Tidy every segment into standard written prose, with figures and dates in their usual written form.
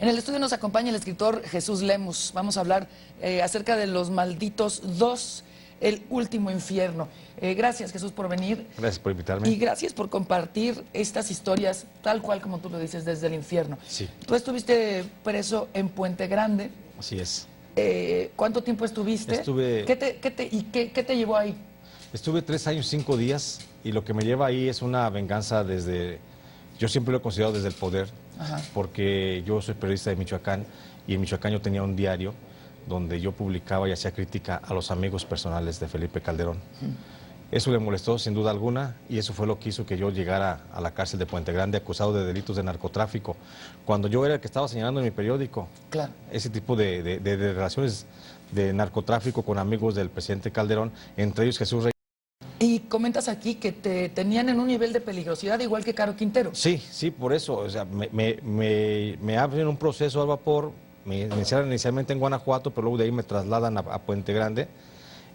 En el estudio nos acompaña el escritor Jesús Lemus. Vamos a hablar acerca de Los Malditos 2, El Último Infierno. Gracias, Jesús, por venir. Gracias por invitarme. Y gracias por compartir estas historias tal cual como tú lo dices, desde el infierno. Sí. Tú estuviste preso en Puente Grande. Así es. ¿Cuánto tiempo estuviste? Estuve... ¿Qué te llevó ahí? Estuve 3 años, 5 días, y lo que me lleva ahí es una venganza desde... Yo siempre lo he considerado desde el poder, porque yo soy periodista de Michoacán, y en Michoacán yo tenía un diario donde yo publicaba y hacía crítica a los amigos personales de Felipe Calderón. Eso le molestó sin duda alguna, y eso fue lo que hizo que yo llegara a la cárcel de Puente Grande acusado de delitos de narcotráfico, cuando yo era el que estaba señalando en mi periódico. Claro. Ese tipo de relaciones de narcotráfico con amigos del presidente Calderón, entre ellos Jesús Reyes. Y comentas aquí que te tenían en un nivel de peligrosidad igual que Caro Quintero. Sí, sí, por eso. O sea, me abren un proceso al vapor, me iniciaron inicialmente en Guanajuato, pero luego de ahí me trasladan a Puente Grande,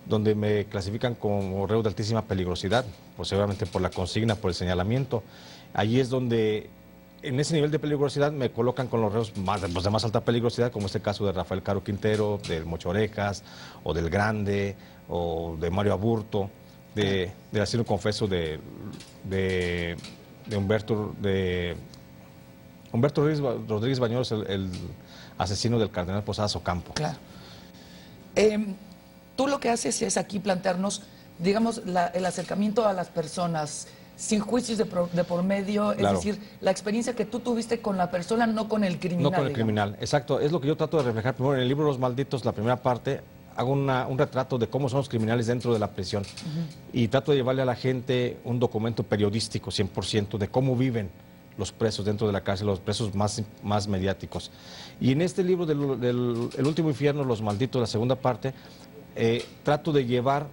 donde me clasifican como reo de altísima peligrosidad, pues seguramente por la consigna, por el señalamiento. Allí es donde, en ese nivel de peligrosidad, me colocan con los reos de más alta peligrosidad, como este caso de Rafael Caro Quintero, del Mocho Orejas, o del Grande, o de Mario Aburto, del asesino confeso de Humberto Rodríguez Bañuelos, el asesino del cardenal Posadas Ocampo. Claro. Tú lo que haces es aquí plantearnos, digamos, el acercamiento a las personas sin juicios de por medio, es decir, la experiencia que tú tuviste con la persona, no con el criminal. No con el criminal, exacto. Es lo que yo trato de reflejar primero en el libro Los Malditos, la primera parte. Hago un retrato de cómo son los criminales dentro de la prisión, y trato de llevarle a la gente un documento periodístico 100% de cómo viven los presos dentro de la cárcel, los presos más mediáticos. Y en este libro del El Último Infierno, Los Malditos, la segunda parte, trato de llevar,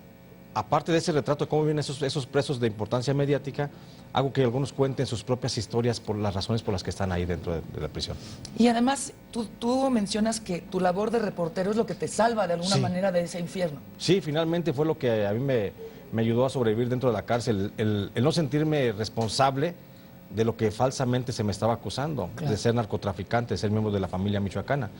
aparte de ese retrato de cómo viven esos presos de importancia mediática, hago que algunos cuenten sus propias historias por las razones por las que están ahí dentro de la prisión. Y además, tú mencionas que tu labor de reportero es lo que te salva de alguna manera de ese infierno. Sí, finalmente fue lo que a mí me ayudó a sobrevivir dentro de la cárcel, el no sentirme responsable de lo que falsamente se me estaba acusando, de ser narcotraficante, de ser miembro de la familia michoacana.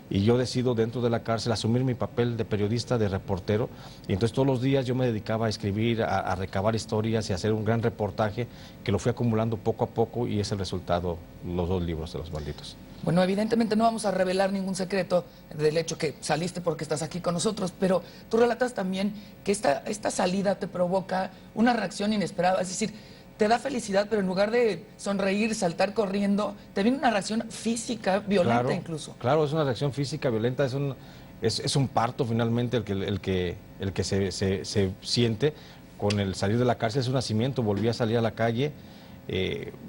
Y yo decido dentro de la cárcel asumir mi papel de periodista, de reportero, y entonces todos los días yo me dedicaba a escribir, a recabar historias y a hacer un gran reportaje que lo fui acumulando poco a poco, y es el resultado, los 2 libros de Los Malditos. Bueno, evidentemente no vamos a revelar ningún secreto del hecho que saliste porque estás aquí con nosotros, pero tú relatas también que esta salida te provoca una reacción inesperada, es decir, te da felicidad, pero en lugar de sonreír, saltar corriendo, te viene una reacción física, violenta incluso. Claro, es una reacción física, violenta, es un parto finalmente el que se siente con el salir de la cárcel, es un nacimiento. Volví a salir a la calle,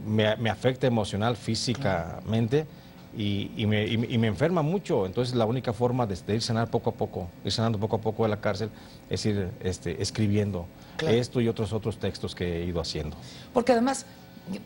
me afecta emocional, físicamente, y me enferma mucho. Entonces la única forma de ir sanando poco a poco de la cárcel es ir escribiendo esto y otros textos que he ido haciendo. Porque además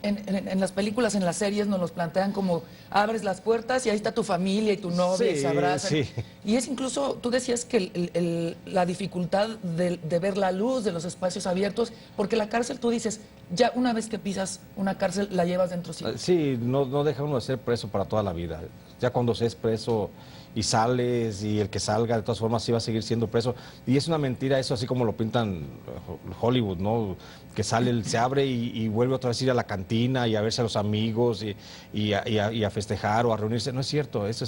en las películas, en las series nos los plantean como abres las puertas y ahí está tu familia y tu novia y se abrazan. Y es incluso, tú decías que la dificultad de ver la luz de los espacios abiertos, porque la cárcel, tú dices, ya una vez que pisas una cárcel la llevas dentro sí. Sí, no deja uno de ser preso para toda la vida. Ya cuando se es preso y sales, y el que salga de todas formas sí va a seguir siendo preso, y es una mentira eso, así como lo pintan Hollywood, ¿no? Que sale, se abre y vuelve otra vez a ir a la cantina y a verse a los amigos y a festejar o a reunirse. No es cierto, eso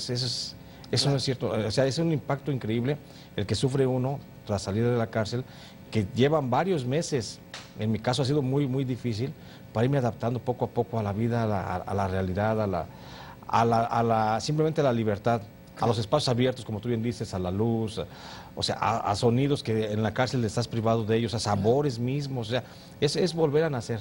no es cierto. O sea, es un impacto increíble el que sufre uno tras salir de la cárcel, que llevan varios meses. En mi caso ha sido muy, muy difícil para irme adaptando poco a poco a la vida, a la realidad, simplemente a la libertad, a los espacios abiertos, como tú bien dices, a la luz, o sea, a sonidos que en la cárcel estás privado de ellos, a sabores mismos, o sea, es volver a nacer.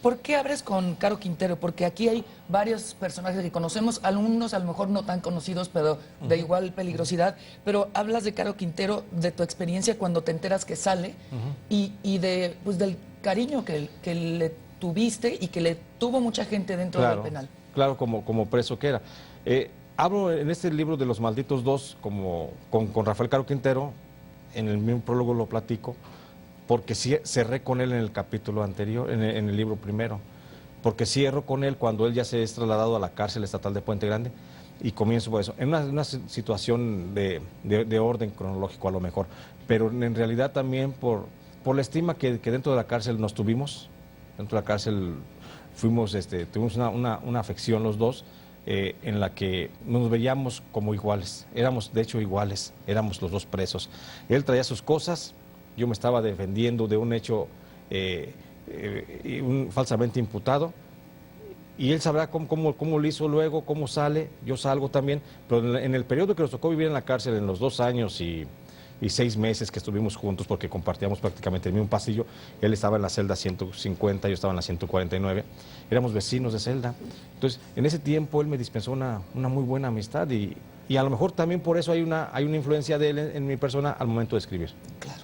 ¿Por qué abres con Caro Quintero? Porque aquí hay varios personajes que conocemos, algunos a lo mejor no tan conocidos, pero de igual peligrosidad, pero hablas de Caro Quintero, de tu experiencia cuando te enteras que sale, y del cariño que le tuviste y que le tuvo mucha gente dentro del penal. Claro, como preso que era. Hablo en este libro de Los Malditos 2 con Rafael Caro Quintero, en el mismo prólogo lo platico, porque sí cerré con él en el capítulo anterior, en el libro primero. porque cierro con él cuando él ya se es trasladado a la cárcel estatal de Puente Grande y comienzo por eso, en una situación de orden cronológico a lo mejor, pero en realidad también por la estima que dentro de la cárcel nos tuvimos, dentro de la cárcel tuvimos una afección los dos, en la que nos veíamos como iguales, éramos de hecho iguales, éramos los dos presos. Él traía sus cosas, yo me estaba defendiendo de un hecho falsamente imputado, y él sabrá cómo lo hizo luego, cómo sale, yo salgo también, pero en el periodo que nos tocó vivir en la cárcel, en los 2 años y 6 meses que estuvimos juntos, porque compartíamos prácticamente el mismo pasillo, él estaba en la celda 150, yo estaba en la 149, éramos vecinos de celda. Entonces, en ese tiempo él me dispensó una muy buena amistad y a lo mejor también por eso hay una influencia de él en mi persona al momento de escribir. Claro.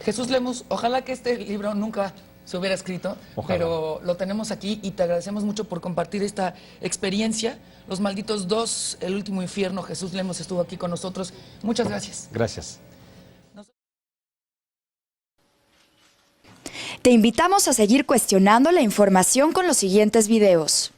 Jesús Lemus, ojalá que este libro nunca se hubiera escrito, ojalá. Pero lo tenemos aquí y te agradecemos mucho por compartir esta experiencia. Los Malditos 2, El Último Infierno, Jesús Lemus estuvo aquí con nosotros. Muchas gracias. Gracias. Te invitamos a seguir cuestionando la información con los siguientes videos.